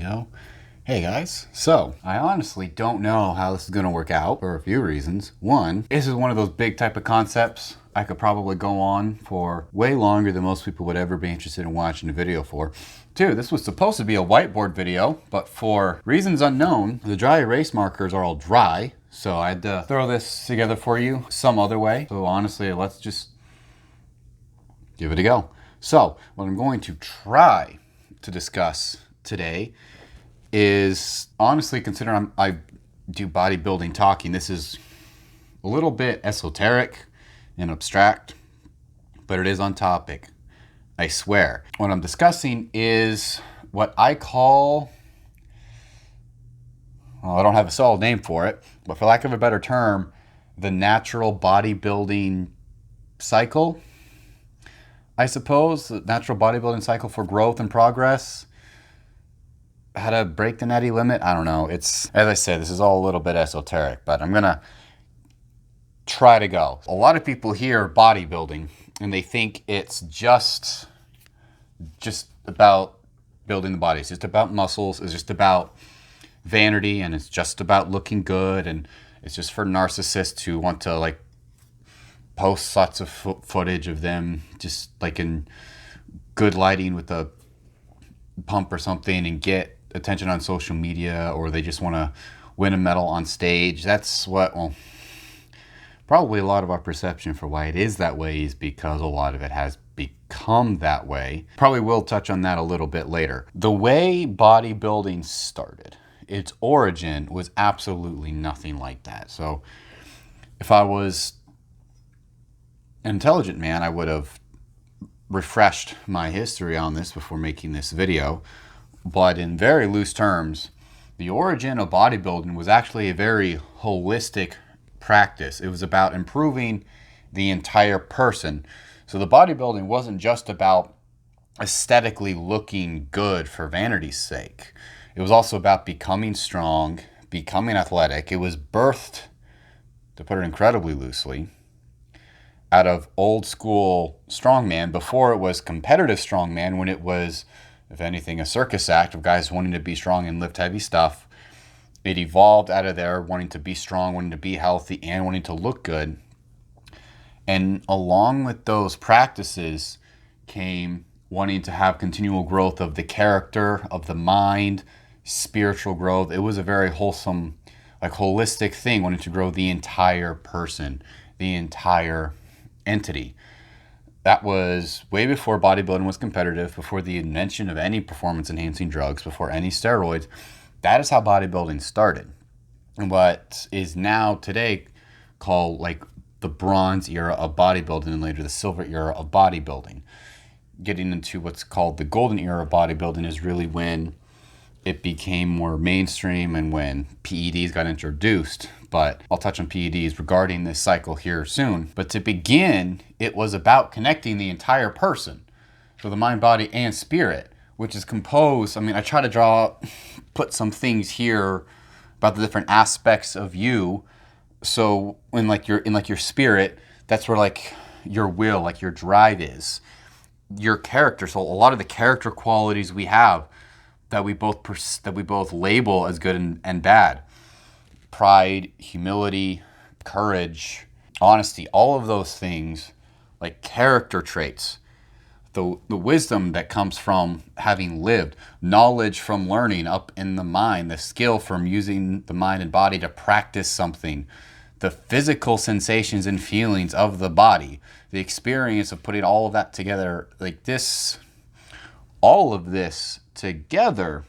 go. Hey guys, so I honestly don't know how this is going to work out for a few reasons. One, this is one of those big type of concepts I could probably go on for way longer than most people would ever be interested in watching a video for. Two, this was supposed to be a whiteboard video, but for reasons unknown, the dry erase markers are all dry, so I had to throw this together for you some other way. So honestly, let's just give it a go. So what I'm going to try to discuss today is, honestly, considering I do bodybuilding talking, this is a little bit esoteric and abstract, but it is on topic, I swear. What I'm discussing is what I call, well, I don't have a solid name for it, but for lack of a better term, the natural bodybuilding cycle, I suppose. The natural bodybuilding cycle for growth and progress. How to break the natty limit, I don't know. It's, as I said, this is all a little bit esoteric, but I'm gonna try to go. A lot of people hear bodybuilding and they think it's just about building the body. It's just about muscles. It's just about vanity, and it's just about looking good, and it's just for narcissists who want to like post lots of footage of them just like in good lighting with a pump or something and get attention on social media, or they just want to win a medal on stage. That's what, well, probably a lot of our perception for why it is that way is because a lot of it has become that way. Probably will touch on that a little bit later. The way bodybuilding started, its origin was absolutely nothing like that. So if I was an intelligent man, I would have refreshed my history on this before making this video. But in very loose terms, the origin of bodybuilding was actually a very holistic practice. It was about improving the entire person. So the bodybuilding wasn't just about aesthetically looking good for vanity's sake. It was also about becoming strong, becoming athletic. It was birthed, to put it incredibly loosely, out of old school strongman before it was competitive strongman, when it was, if anything, a circus act of guys wanting to be strong and lift heavy stuff. It evolved out of there, wanting to be strong, wanting to be healthy, and wanting to look good. And along with those practices came wanting to have continual growth of the character, of the mind, spiritual growth. It was a very wholesome, like holistic thing, wanting to grow the entire person, the entire entity. That was way before bodybuilding was competitive, before the invention of any performance-enhancing drugs, before any steroids. That is how bodybuilding started. And what is now today called like the bronze era of bodybuilding, and later the silver era of bodybuilding. Getting into what's called the golden era of bodybuilding is really when it became more mainstream and when PEDs got introduced. But I'll touch on PEDs regarding this cycle here soon. But to begin, it was about connecting the entire person. So the mind, body, and spirit, which is composed, I mean, I try to put some things here about the different aspects of you. So when like you're in like your spirit, that's where like your will, like your drive is. Your character, so a lot of the character qualities we have that we both label as good and bad. Pride, humility, courage, honesty, all of those things, like character traits. The wisdom that comes from having lived, knowledge from learning up in the mind, the skill from using the mind and body to practice something, the physical sensations and feelings of the body, the experience of putting all of that together, like this, all of this together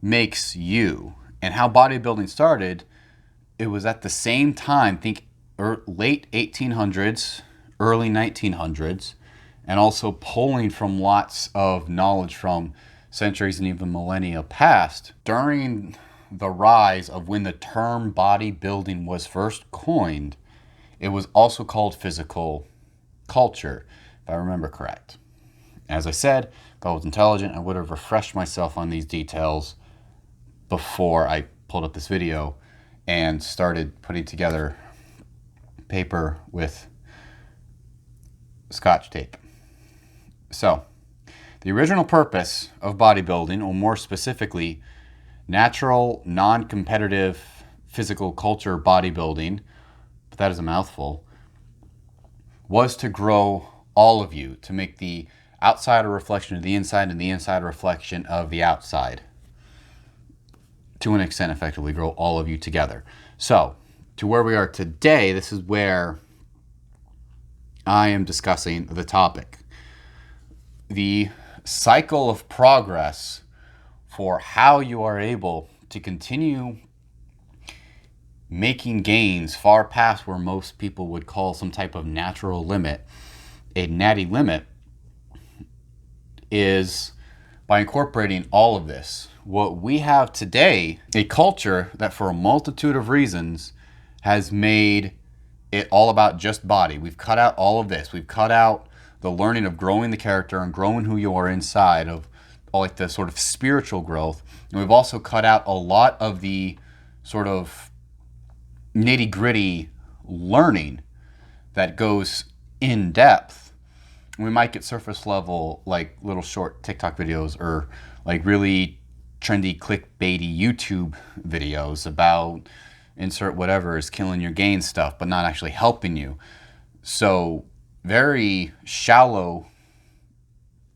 makes you. And how bodybuilding started, it was at the same time, think late 1800s, early 1900s, and also pulling from lots of knowledge from centuries and even millennia past. During the rise of when the term bodybuilding was first coined, it was also called physical culture, if I remember correct. As I said, if I was intelligent, I would have refreshed myself on these details before I pulled up this video and started putting together paper with Scotch tape. So The original purpose of bodybuilding, or more specifically, natural, non-competitive physical culture bodybuilding, but that is a mouthful, was to grow all of you, to make the outside a reflection of the inside and the inside a reflection of the outside. To an extent, effectively grow all of you together. So, to where we are today, this is where I am discussing the topic. The cycle of progress for how you are able to continue making gains far past where most people would call some type of natural limit, a natty limit, is by incorporating all of this. What we have today, a culture that for a multitude of reasons has made it all about just body. We've cut out all of this. We've cut out the learning of growing the character and growing who you are inside, of all like the sort of spiritual growth. And we've also cut out a lot of the sort of nitty gritty learning that goes in depth. We might get surface level, like little short TikTok videos or like really trendy clickbaity YouTube videos about insert whatever is killing your gain stuff, but not actually helping you. So very shallow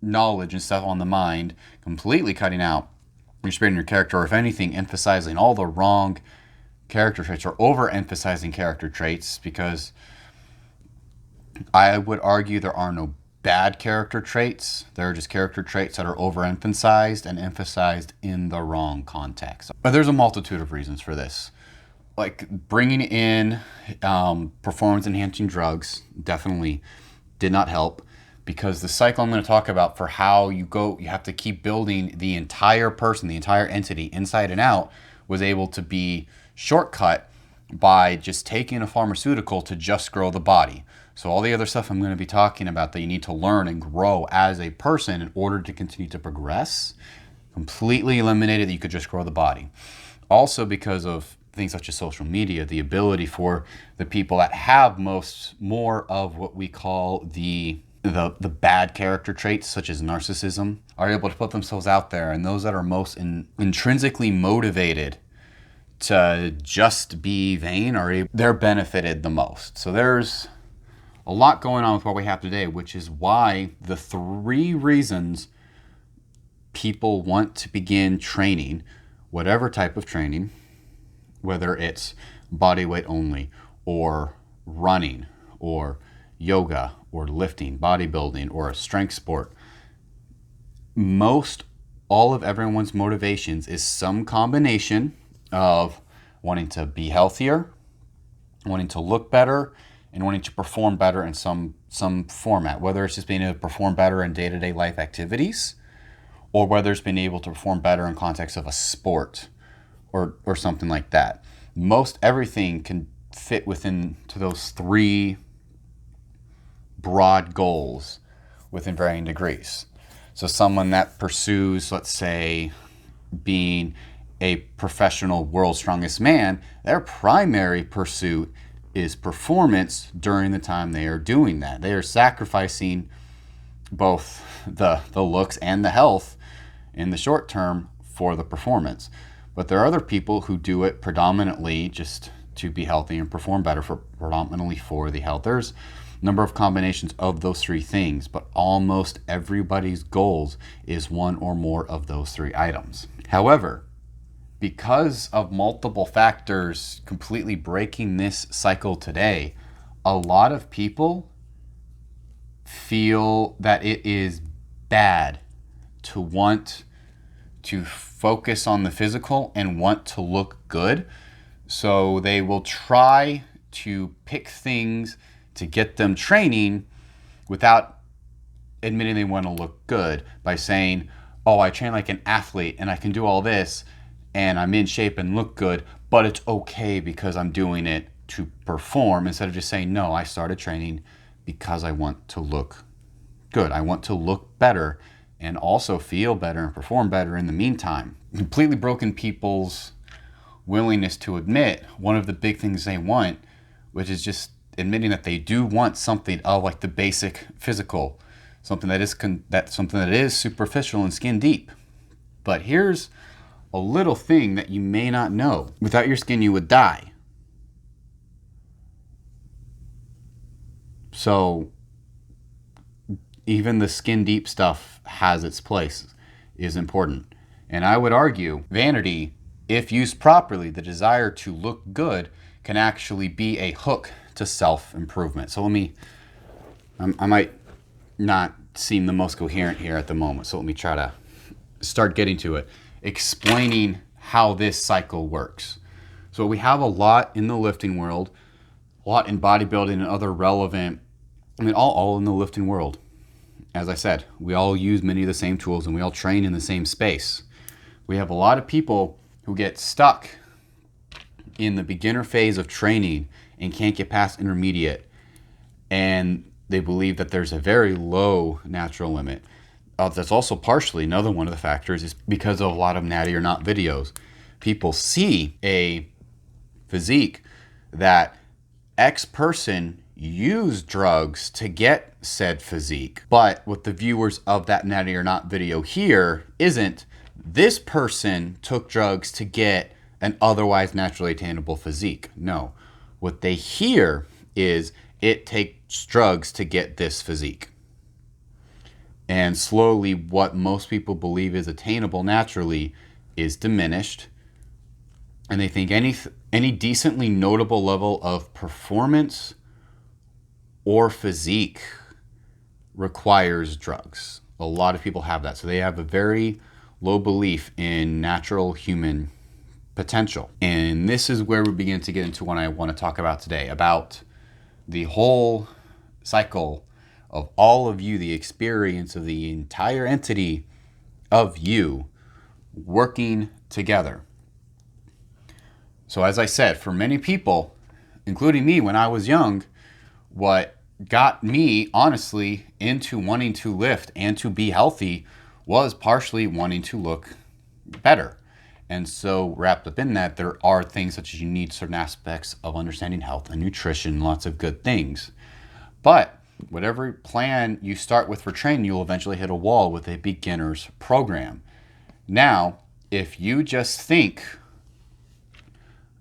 knowledge and stuff on the mind, completely cutting out your spirit and your character, or if anything, emphasizing all the wrong character traits or overemphasizing character traits, because I would argue there are no bad character traits. There are just character traits that are overemphasized and emphasized in the wrong context. But there's a multitude of reasons for this. Like bringing in performance enhancing drugs definitely did not help, because the cycle I'm going to talk about for how you have to keep building the entire person, the entire entity inside and out, was able to be shortcut by just taking a pharmaceutical to just grow the body. So all the other stuff I'm going to be talking about that you need to learn and grow as a person in order to continue to progress, completely eliminated that you could just grow the body. Also because of things such as social media, the ability for the people that have more of what we call the bad character traits, such as narcissism, are able to put themselves out there, and those that are most intrinsically motivated to just be vain they're benefited the most. So there's a lot going on with what we have today, which is why the 3 reasons people want to begin training, whatever type of training, whether it's body weight only, or running, or yoga, or lifting, bodybuilding, or a strength sport. All of everyone's motivations is some combination of wanting to be healthier, wanting to look better, and wanting to perform better in some format, whether it's just being able to perform better in day-to-day life activities, or whether it's being able to perform better in context of a sport or something like that. Most everything can fit within to those 3 broad goals within varying degrees. So someone that pursues, let's say, being a professional world's strongest man, their primary pursuit is performance during the time they are doing that. They are sacrificing both the looks and the health in the short term for the performance. But there are other people who do it predominantly just to be healthy and perform better, predominantly for the health. There's a number of combinations of those 3 things, but almost everybody's goals is one or more of those 3 items. However, because of multiple factors completely breaking this cycle today, a lot of people feel that it is bad to want to focus on the physical and want to look good. So they will try to pick things to get them training without admitting they want to look good, by saying, oh, I train like an athlete and I can do all this and I'm in shape and look good, but it's okay because I'm doing it to perform, instead of just saying, no, I started training because I want to look good. I want to look better and also feel better and perform better in the meantime. Completely broken people's willingness to admit one of the big things they want, which is just admitting that they do want something of like the basic physical. something that is superficial and skin deep. But here's a little thing that you may not know. Without your skin, you would die. So even the skin deep stuff has its place, is important. And I would argue vanity, if used properly, the desire to look good, can actually be a hook to self-improvement. So I might not seem the most coherent here at the moment, so let me try to start getting to it, explaining how this cycle works. So we have a lot in the lifting world, a lot in bodybuilding and other relevant, all in the lifting world. As I said, we all use many of the same tools and we all train in the same space. We have a lot of people who get stuck in the beginner phase of training and can't get past intermediate, and they believe that there's a very low natural limit. That's also partially another one of the factors is because of a lot of natty or not videos. People see a physique that X person used drugs to get said physique, but what the viewers of that natty or not video hear isn't this person took drugs to get an otherwise naturally attainable physique. No, what they hear is it takes drugs to get this physique. And slowly what most people believe is attainable naturally is diminished, and they think any decently notable level of performance or physique requires drugs. A lot of people have that. So they have a very low belief in natural human potential. And this is where we begin to get into what I want to talk about today, about the whole cycle of all of you, the experience of the entire entity of you working together. So as I said, for many people, including me when I was young, what got me honestly into wanting to lift and to be healthy was partially wanting to look better. And so wrapped up in that, there are things such as you need certain aspects of understanding health and nutrition, lots of good things. But whatever plan you start with for training, you'll eventually hit a wall with a beginner's program. Now, if you just think,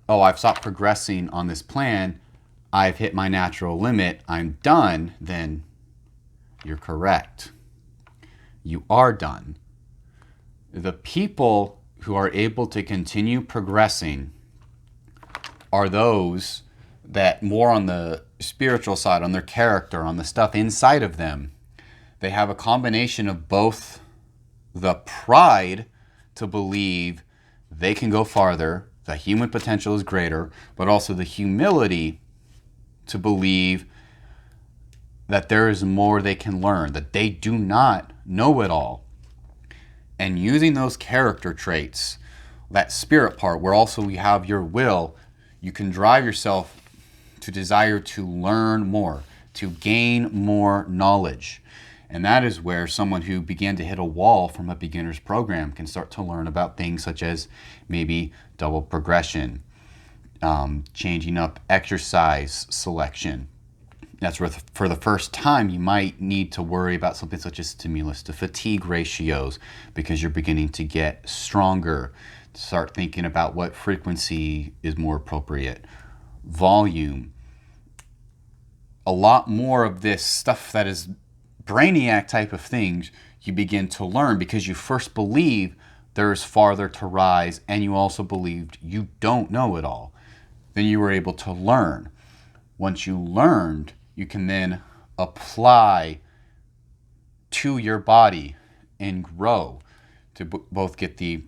oh, I've stopped progressing on this plan, I've hit my natural limit, I'm done, then you're correct. You are done. The people who are able to continue progressing are those that more on the spiritual side, on their character, on the stuff inside of them, they have a combination of both the pride to believe they can go farther, the human potential is greater, but also the humility to believe that there is more they can learn, that they do not know it all. And using those character traits, that spirit part, where also we have your will, you can drive yourself to desire to learn more, to gain more knowledge. And that is where someone who began to hit a wall from a beginner's program can start to learn about things such as maybe double progression, changing up exercise selection. That's where for the first time you might need to worry about something such as stimulus to fatigue ratios because you're beginning to get stronger. Start thinking about what frequency is more appropriate, volume. A lot more of this stuff that is brainiac type of things you begin to learn because you first believe there's farther to rise and you also believed you don't know it all. Then you were able to learn. Once you learned, you can then apply to your body and grow to both get the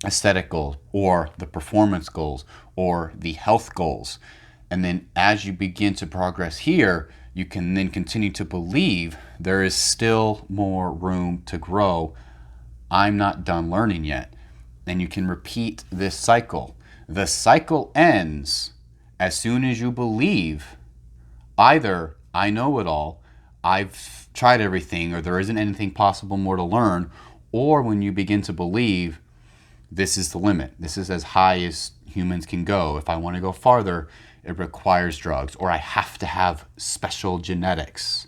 aesthetic goals or the performance goals or the health goals. And then as you begin to progress here, you can then continue to believe there is still more room to grow. I'm not done learning yet. And you can repeat this cycle. The cycle ends as soon as you believe either I know it all, I've tried everything, or there isn't anything possible more to learn, or when you begin to believe this is the limit. This is as high as humans can go. If I want to go farther, it requires drugs, or I have to have special genetics,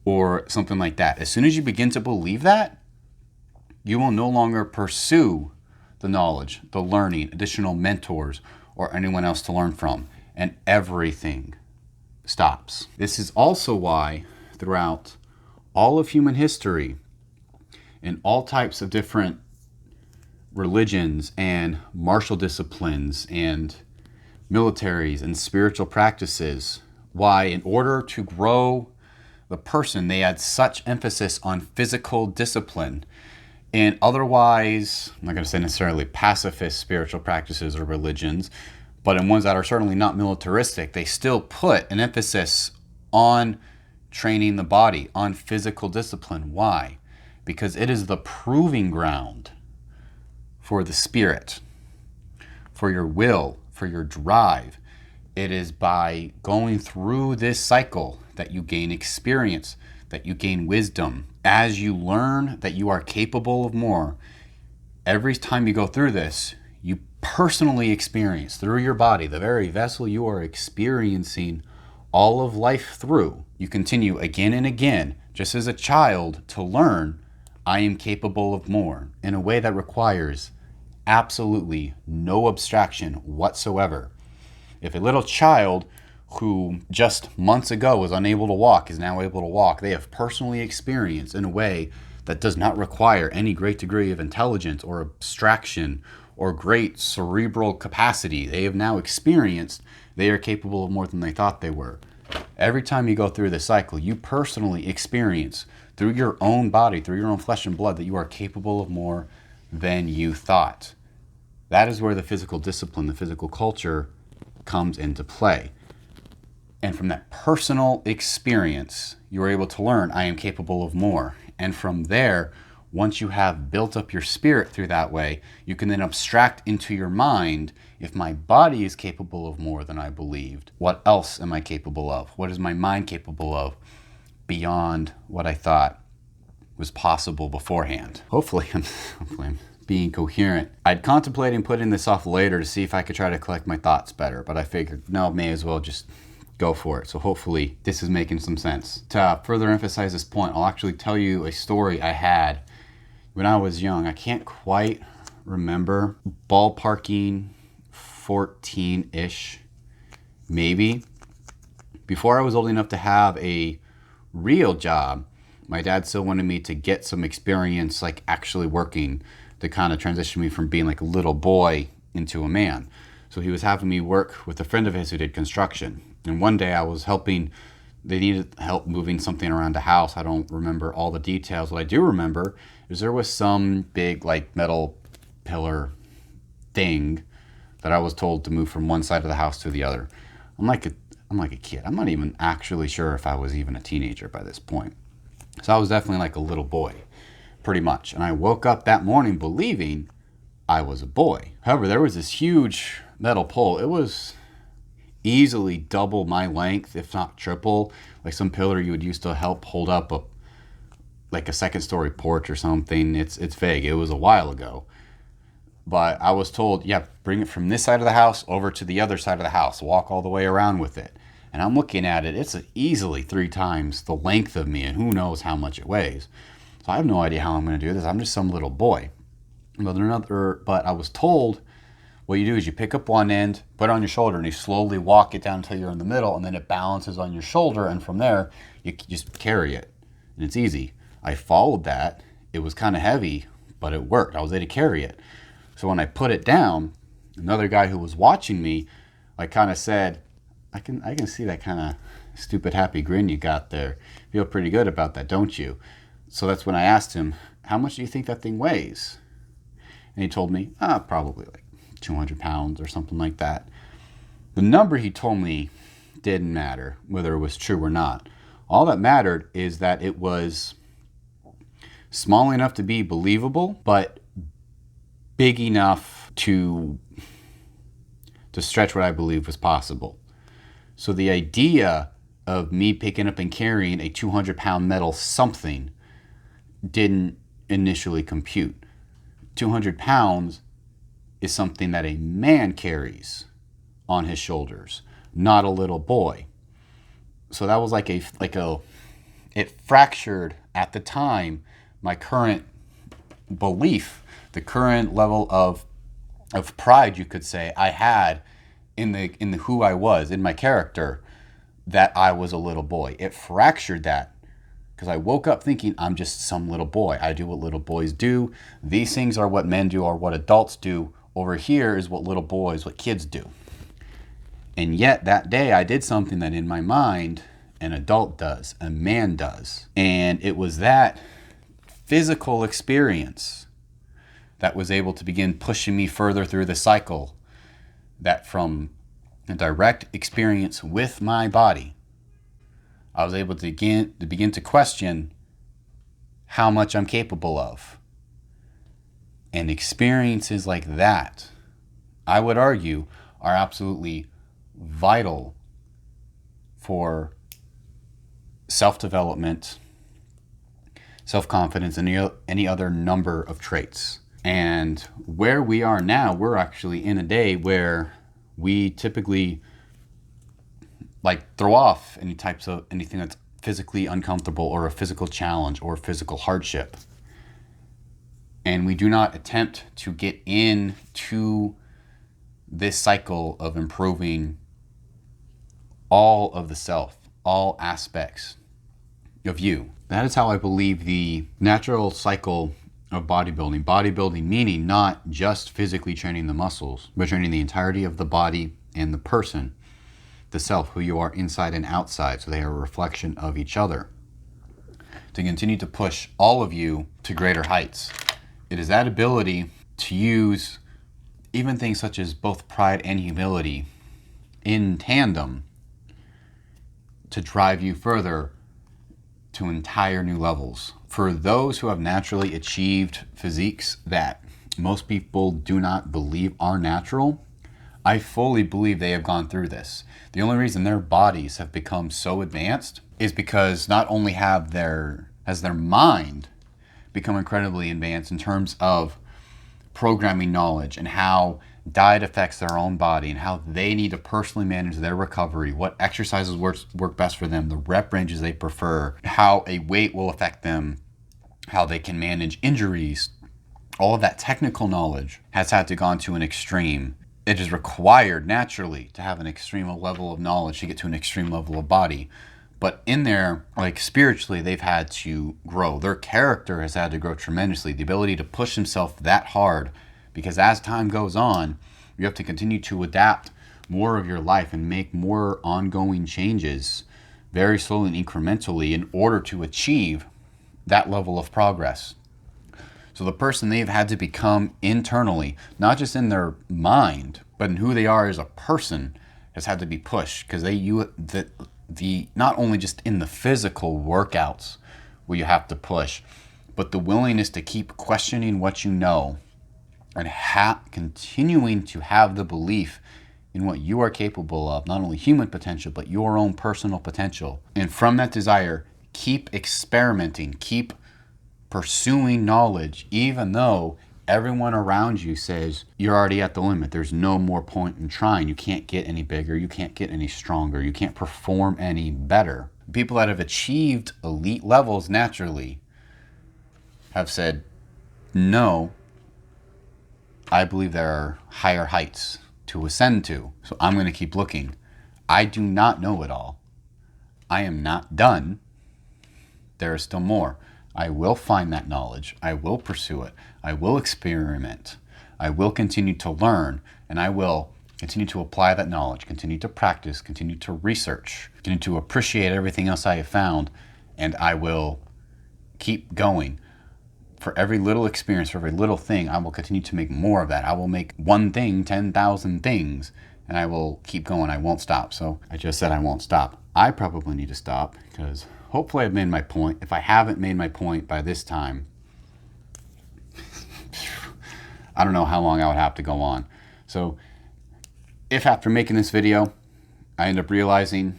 or something like that. As soon as you begin to believe that, you will no longer pursue the knowledge, the learning, additional mentors, or anyone else to learn from, and everything stops. This is also why throughout all of human history, in all types of different religions and martial disciplines and militaries and spiritual practices, why in order to grow the person, they had such emphasis on physical discipline. And otherwise, I'm not going to say necessarily pacifist spiritual practices or religions, but in ones that are certainly not militaristic, they still put an emphasis on training the body, on physical discipline. Why? Because it is the proving ground for the spirit, for your will, for your drive. It is by going through this cycle that you gain experience, that you gain wisdom. As you learn that you are capable of more, every time you go through this, you personally experience through your body, the very vessel you are experiencing all of life through. You continue again and again, just as a child, to learn, I am capable of more, in a way that requires absolutely no abstraction whatsoever. If a little child who just months ago was unable to walk is now able to walk, they have personally experienced in a way that does not require any great degree of intelligence or abstraction or great cerebral capacity. They have now experienced they are capable of more than they thought they were. Every time you go through this cycle, you personally experience through your own body, through your own flesh and blood, that you are capable of more than you thought. That is where the physical discipline, the physical culture comes into play. And from that personal experience, you are able to learn, I am capable of more. And from there, once you have built up your spirit through that way, you can then abstract into your mind, if my body is capable of more than I believed, what else am I capable of? What is my mind capable of beyond what I thought was possible beforehand? Hopefully I'm being coherent. I'd contemplated putting this off later to see if I could try to collect my thoughts better, but I figured, no, may as well just go for it. So hopefully this is making some sense. To further emphasize this point, I'll actually tell you a story I had when I was young. I can't quite remember, ballparking 14-ish, maybe. Before I was old enough to have a real job, my dad still wanted me to get some experience, like actually working, to kind of transition me from being like a little boy into a man. So he was having me work with a friend of his who did construction. And one day I was helping, they needed help moving something around the house. I don't remember all the details. What I do remember is there was some big like metal pillar thing that I was told to move from one side of the house to the other. I'm like a kid. I'm not even actually sure if I was even a teenager by this point. So I was definitely like a little boy, pretty much. And I woke up that morning believing I was a boy. However, there was this huge metal pole. It was easily double my length, if not triple, like some pillar you would use to help hold up a second story porch or something. It's vague. It was a while ago. But I was told, yeah, bring it from this side of the house over to the other side of the house. Walk all the way around with it. And I'm looking at it. It's easily 3 times the length of me, and who knows how much it weighs. So I have no idea how I'm going to do this. I'm just some little boy. But I was told what you do is you pick up one end, put it on your shoulder, and you slowly walk it down until you're in the middle, and then it balances on your shoulder, and from there, you just carry it. And it's easy. I followed that. It was kind of heavy, but it worked. I was able to carry it. So when I put it down, another guy who was watching me, like, kind of said, I can see that kind of stupid happy grin you got there. Feel pretty good about that, don't you? So that's when I asked him, how much do you think that thing weighs? And he told me, probably like 200 pounds or something like that. The number he told me didn't matter, whether it was true or not. All that mattered is that it was small enough to be believable, but big enough to stretch what I believed was possible. So the idea of me picking up and carrying a 200-pound metal something didn't initially compute. 200 pounds is something that a man carries on his shoulders, not a little boy. So that was like a It fractured at the time my current belief, the current level of pride, you could say, I had in the who I was, in my character, that I was a little boy. It fractured that because I woke up thinking I'm just some little boy. I do what little boys do. These things are what men do or what adults do. Over here is what little boys, what kids do. And yet that day I did something that in my mind an adult does, a man does. And it was that physical experience that was able to begin pushing me further through the cycle, that from a direct experience with my body, I was able to begin to question how much I'm capable of. And experiences like that, I would argue, are absolutely vital for self-development, self-confidence, and any other number of traits. And where we are now, we're actually in a day where we typically throw off anything that's physically uncomfortable or a physical challenge or physical hardship. And we do not attempt to get into this cycle of improving all of the self, all aspects of you. That is how I believe the natural cycle of bodybuilding. Bodybuilding meaning not just physically training the muscles, but training the entirety of the body and the person, the self, who you are inside and outside, so they are a reflection of each other, to continue to push all of you to greater heights. It is that ability to use even things such as both pride and humility in tandem to drive you further to entire new levels. For those who have naturally achieved physiques that most people do not believe are natural, I fully believe they have gone through this. The only reason their bodies have become so advanced is because not only has their mind become incredibly advanced in terms of programming knowledge and how diet affects their own body and how they need to personally manage their recovery, what exercises work best for them, the rep ranges they prefer, how a weight will affect them, how they can manage injuries. All of that technical knowledge has had to gone to an extreme. It is required naturally to have an extreme level of knowledge to get to an extreme level of body. But in there, spiritually, they've had to grow. Their character has had to grow tremendously. The ability to push himself that hard, because as time goes on, you have to continue to adapt more of your life and make more ongoing changes very slowly and incrementally in order to achieve that level of progress. So the person they've had to become internally, not just in their mind, but in who they are as a person, has had to be pushed, because not only just in the physical workouts where you have to push, but the willingness to keep questioning what you know and continuing to have the belief in what you are capable of, not only human potential, but your own personal potential. And from that desire, keep experimenting, keep pursuing knowledge, even though everyone around you says you're already at the limit. There's no more point in trying. You can't get any bigger. You can't get any stronger. You can't perform any better. People that have achieved elite levels naturally have said, no, I believe there are higher heights to ascend to, so I'm going to keep looking. I do not know it all. I am not done. There is still more. I will find that knowledge. I will pursue it. I will experiment. I will continue to learn, and I will continue to apply that knowledge, continue to practice, continue to research, continue to appreciate everything else I have found, and I will keep going. For every little experience, for every little thing, I will continue to make more of that. I will make one thing 10,000 things, and I will keep going. I won't stop. So I just said I won't stop. I probably need to stop, because hopefully I've made my point. If I haven't made my point by this time, I don't know how long I would have to go on. So if after making this video, I end up realizing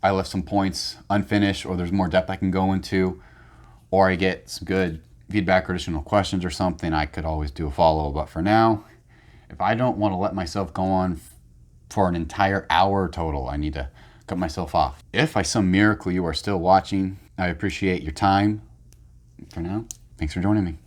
I left some points unfinished, or there's more depth I can go into, or I get some good feedback or additional questions or something, I could always do a follow-up. But for now, if I don't want to let myself go on for an entire hour total, I need to cut myself off. If by some miracle you are still watching, I appreciate your time. For now, thanks for joining me.